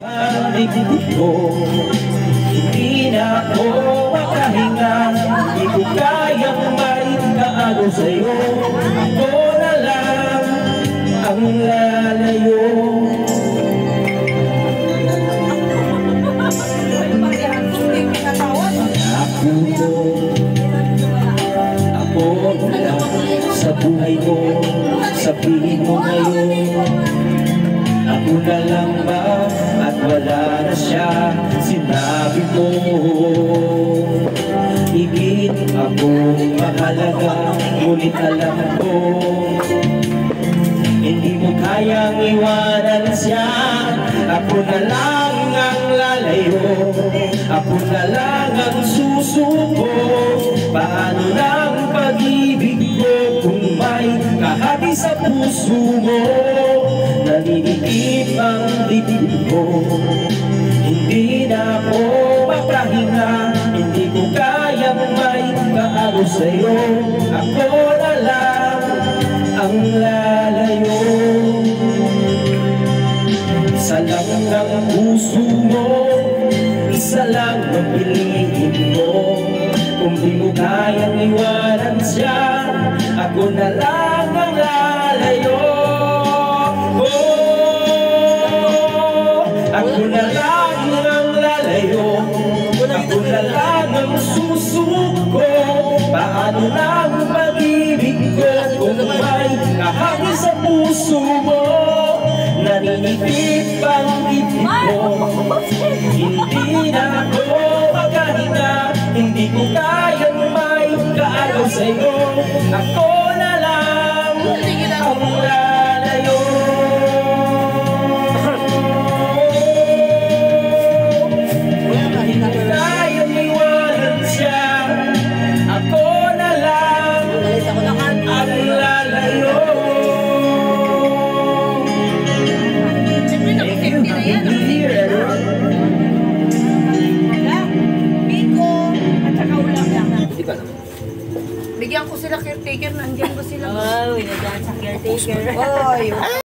Paligid ko, hindi na ako makahinga. Hindi ko kayang maikaano sa'yo. Ako na lang ang lalayo. Ako na lang sa buhay mo. Sabihin mo ngayon, ako na lang ba at wala na siya? Sinabi mo higit ako mahalaga, ngunit alam ko hindi mo kayang iwanan siya. Ako na lang ang lalayo, ako na lang ang susuko. Paano ng pag-ibig ko kung may kahati sa puso mo? Naninikip ang dibdib ko, hindi na ako makahinga. Hindi ko kayang may kaano sa'yo. Ako na lang ang lalayo. Isa lang ang puso mo, isa lang ang piliin mo. Kung di mo kayang iwanan siya, ako na lang ang lalayo. Ako na lang ang lalayo, ako na lang ang susuko. Paano na ang pag-ibig ko kung may kahati sa puso mo? Naninipip ang ibig ko, hindi na ako makahinga. Hindi ko kayang may kaagaw sa'yo. Ako na lang ang lalayo. Bigyan ko sila caretaker, nandiyan ba sila? Oh, nandiyan sa caretaker.